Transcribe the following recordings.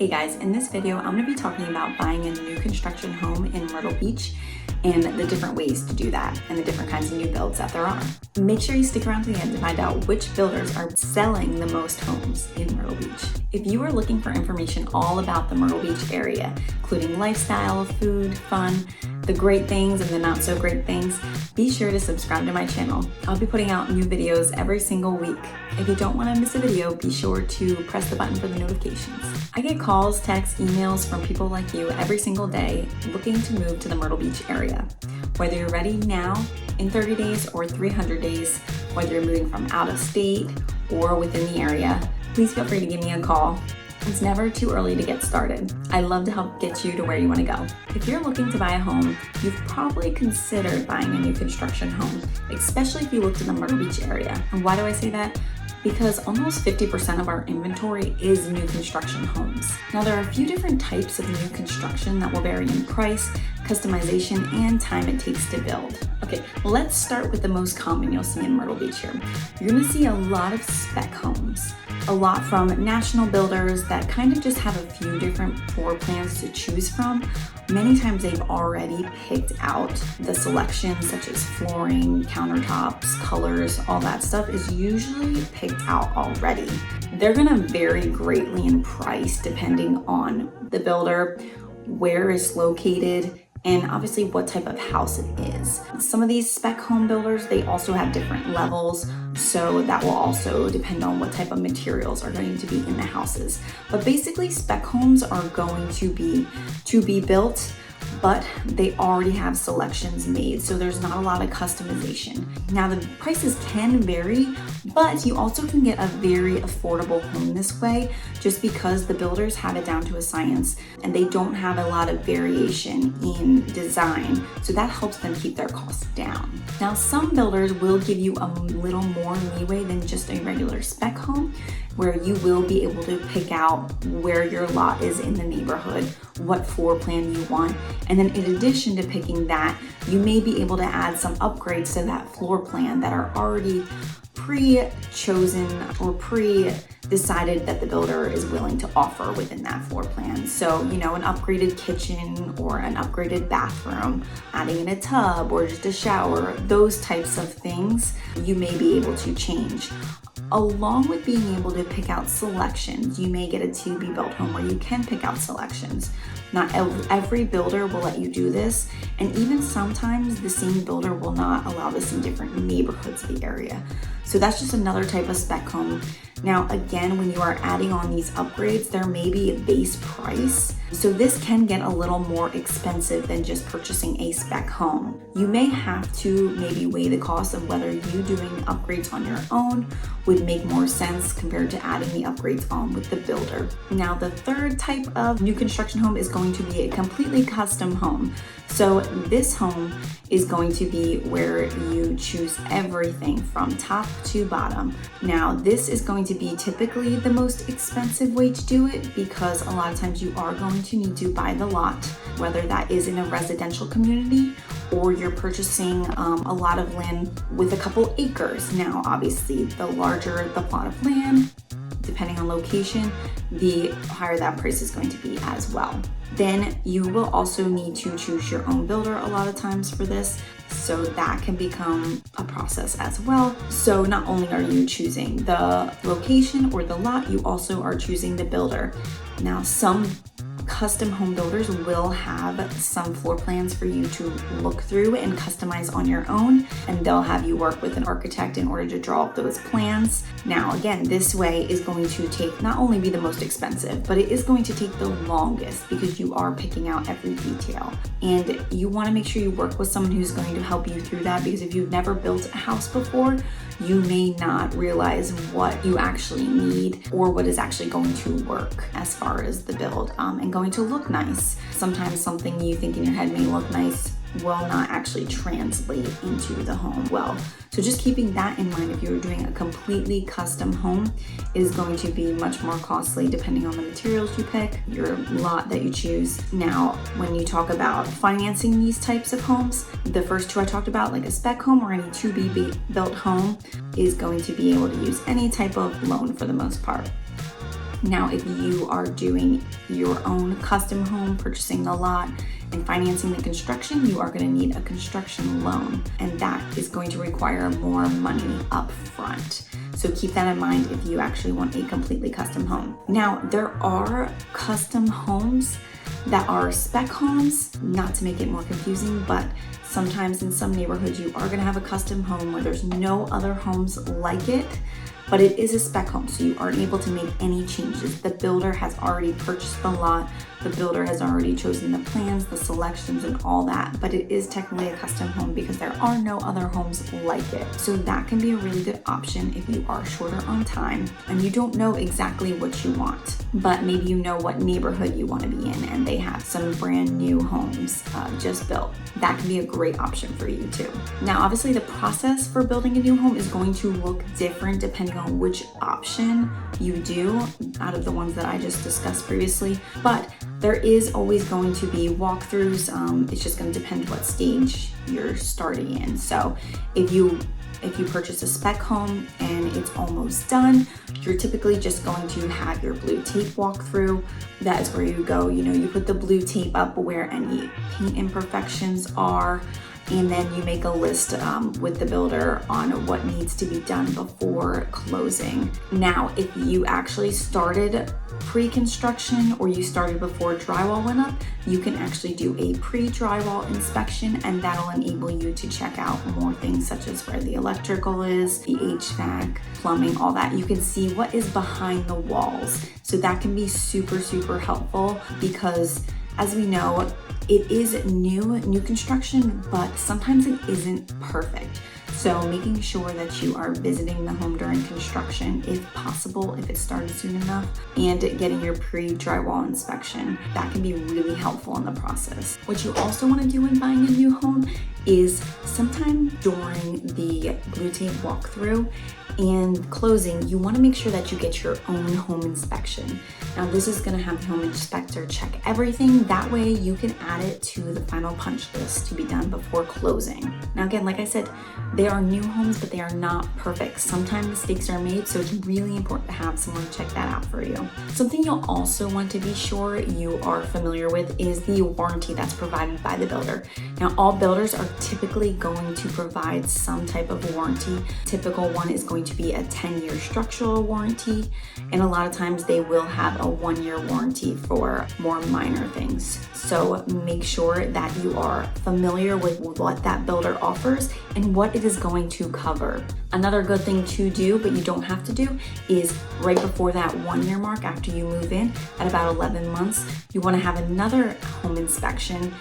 Hey guys, in this video, I'm going to be talking about buying a new construction home in Myrtle Beach and the different ways to do that and the different kinds of new builds that there are. Make sure you stick around to the end to find out which builders are selling the most homes in Myrtle Beach. If you are looking for information all about the Myrtle Beach area, including lifestyle, food, fun, the great things and the not so great things, be sure to subscribe to my channel. I'll be putting out new videos every single week. If you don't want to miss a video, be sure to press the button for the notifications. I get calls, texts, emails from people like you every single day looking to move to the Myrtle Beach area. Whether you're ready now, in 30 days or 300 days, whether you're moving from out of state or within the area, please feel free to give me a call. It's never too early to get started. I love to help get you to where you want to go. If you're looking to buy a home, you've probably considered buying a new construction home, especially if you looked in the Myrtle Beach area. And why do I say that? Because almost 50% of our inventory is new construction homes. Now, there are a few different types of new construction that will vary in price, customization, and time it takes to build. Okay, let's start with the most common you'll see in Myrtle Beach here. You're gonna see a lot of spec homes, a lot from national builders that kind of just have a few different floor plans to choose from. Many times they've already picked out the selections such as flooring, countertops, colors, all that stuff is usually picked out already. They're gonna vary greatly in price depending on the builder, where it's located, and obviously what type of house it is. Some of these spec home builders, they also have different levels, so that will also depend on what type of materials are going to be in the houses. But basically, spec homes are going to be built, but they already have selections made, so there's not a lot of customization. Now, the prices can vary, but you also can get a very affordable home this way just because the builders have it down to a science and they don't have a lot of variation in design, so that helps them keep their costs down. Now, some builders will give you a little more leeway than just a regular spec home, where you will be able to pick out where your lot is in the neighborhood, what floor plan you want, and then in addition to picking that, you may be able to add some upgrades to that floor plan that are already pre-chosen or pre-decided that the builder is willing to offer within that floor plan. So, an upgraded kitchen or an upgraded bathroom, adding in a tub or just a shower, those types of things you may be able to change. Along with being able to pick out selections, you may get a to-be-built home where you can pick out selections. Not every builder will let you do this, and even sometimes the same builder will not allow this in different neighborhoods of the area. So that's just another type of spec home. Now, again, when you are adding on these upgrades, there may be a base price. So this can get a little more expensive than just purchasing a spec home. You may have to maybe weigh the cost of whether you doing upgrades on your own would make more sense compared to adding the upgrades on with the builder. Now, the third type of new construction home is going to be a completely custom home. So this home is going to be where you choose everything from top to bottom. Now, this is going to be typically the most expensive way to do it because a lot of times you are going to need to buy the lot, whether that is in a residential community or you're purchasing a lot of land with a couple acres. Now, obviously, the larger the plot of land, depending on location, the higher that price is going to be as well. Then you will also need to choose your own builder a lot of times for this, so that can become a process as well. So not only are you choosing the location or the lot, you also are choosing the builder. Now, some custom home builders will have some floor plans for you to look through and customize on your own, and they'll have you work with an architect in order to draw up those plans. Now, again, this way is going to take not only be the most expensive, but it is going to take the longest because you are picking out every detail. And you want to make sure you work with someone who's going to help you through that, because if you've never built a house before, you may not realize what you actually need or what is actually going to work as far as the build and going to look nice. Sometimes something you think in your head may look nice will not actually translate into the home well. So just keeping that in mind, if you're doing a completely custom home, is going to be much more costly depending on the materials you pick, your lot that you choose. Now, when you talk about financing these types of homes, the first two I talked about, like a spec home or any to-be-built home, is going to be able to use any type of loan for the most part. Now, if you are doing your own custom home, purchasing the lot and financing the construction, you are going to need a construction loan, and that is going to require more money up front. So keep that in mind if you actually want a completely custom home. Now, there are custom homes that are spec homes, not to make it more confusing, but sometimes in some neighborhoods you are going to have a custom home where there's no other homes like it, but it is a spec home, so you aren't able to make any changes. The builder has already purchased the lot, the builder has already chosen the plans, the selections, and all that, but it is technically a custom home because there are no other homes like it. So that can be a really good option if you are shorter on time and you don't know exactly what you want, but maybe you know what neighborhood you want to be in and they have some brand new homes just built. That can be a great option for you too. Now, obviously the process for building a new home is going to look different depending on which option you do out of the ones that I just discussed previously, but there is always going to be walkthroughs. It's just going to depend what stage you're starting in. So if you purchase a spec home and it's almost done, you're typically just going to have your blue tape walkthrough. That is where you go, you put the blue tape up where any paint imperfections are, and then you make a list with the builder on what needs to be done before closing. Now, if you actually started pre-construction or you started before drywall went up, you can actually do a pre-drywall inspection, and that'll enable you to check out more things such as where the electrical is, the HVAC, plumbing, all that. You can see what is behind the walls. So that can be super, super helpful because, as we know, it is new construction, but sometimes it isn't perfect. So making sure that you are visiting the home during construction, if possible, if it started soon enough, and getting your pre-drywall inspection, that can be really helpful in the process. What you also want to do when buying a new home is sometime during the blue tape walkthrough and closing, you want to make sure that you get your own home inspection. Now, this is going to have the home inspector check everything. That way you can add it to the final punch list to be done before closing. Now, again, like I said, they are new homes, but they are not perfect. Sometimes mistakes are made, so it's really important to have someone check that out for you. Something you'll also want to be sure you are familiar with is the warranty that's provided by the builder. Now, all builders are typically going to provide some type of warranty. Typical one is going to be a 10-year structural warranty, and a lot of times they will have a 1-year warranty for more minor things. So make sure that you are familiar with what that builder offers and what it is going to cover. Another good thing to do, but you don't have to do, is right before that 1-year mark, after you move in at about 11 months, you want to have another home inspection,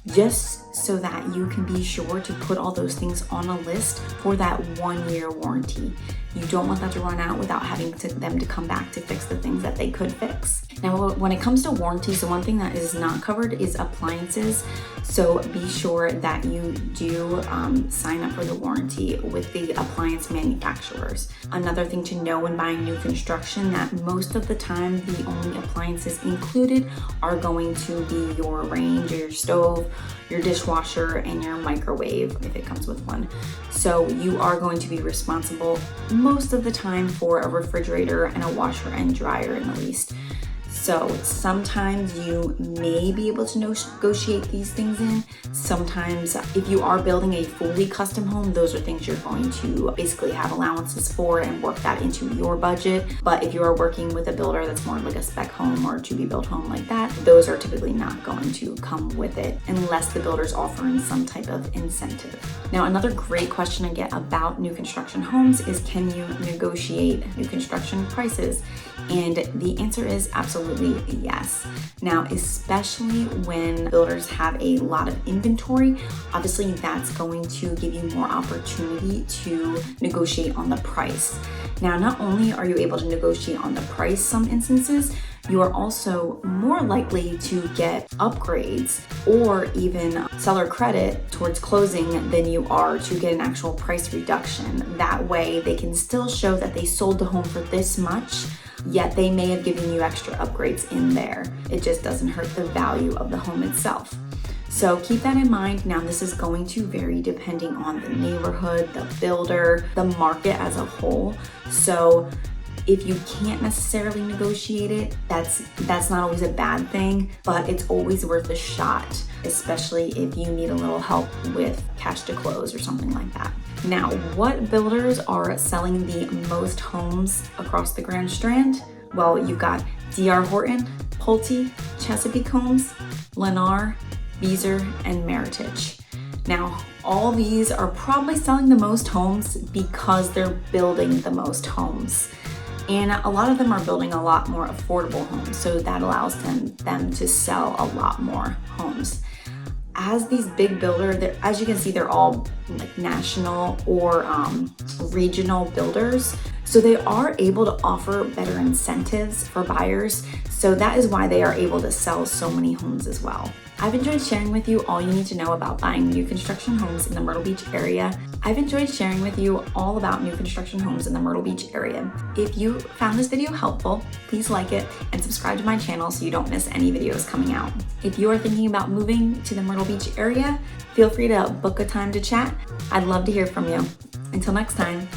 just so that you can be sure to put all those things on a list for that 1-year warranty. You don't want that to run out without having them to come back to fix the things that they could fix. Now, when it comes to warranties, the one thing that is not covered is appliances. So be sure that you do sign up for the warranty with the appliance manufacturers. Another thing to know when buying new construction, that most of the time the only appliances included are going to be your range, or your stove, your dishwasher, and your microwave if it comes with one. So you are going to be responsible most of the time for a refrigerator and a washer and dryer in the least. So sometimes you may be able to negotiate these things in. Sometimes if you are building a fully custom home, those are things you're going to basically have allowances for and work that into your budget. But if you are working with a builder that's more like a spec home or to be built home like that, those are typically not going to come with it unless the builder's offering some type of incentive. Now, another great question I get about new construction homes is, can you negotiate new construction prices? And the answer is absolutely yes. Now, especially when builders have a lot of inventory, obviously that's going to give you more opportunity to negotiate on the price. Now, not only are you able to negotiate on the price some instances, you are also more likely to get upgrades or even seller credit towards closing than you are to get an actual price reduction. That way they can still show that they sold the home for this much, yet they may have given you extra upgrades in there. It just doesn't hurt the value of the home itself. So keep that in mind. Now, this is going to vary depending on the neighborhood, the builder, the market as a whole. So If you can't necessarily negotiate it, that's not always a bad thing, but it's always worth a shot, especially if you need a little help with cash to close or something like that. Now, what builders are selling the most homes across the Grand Strand? Well, you've got D.R. Horton, Pulte, Chesapeake Homes, Lennar, Beazer, and Meritage. Now, all these are probably selling the most homes because they're building the most homes. And a lot of them are building a lot more affordable homes, so that allows them to sell a lot more homes. As these big builders, as you can see, they're all like national or regional builders. So they are able to offer better incentives for buyers. So that is why they are able to sell so many homes as well. I've enjoyed sharing with you all you need to know about buying new construction homes in the Myrtle Beach area. I've enjoyed sharing with you all about new construction homes in the Myrtle Beach area. If you found this video helpful, please like it and subscribe to my channel so you don't miss any videos coming out. If you are thinking about moving to the Myrtle Beach area, feel free to book a time to chat. I'd love to hear from you. Until next time.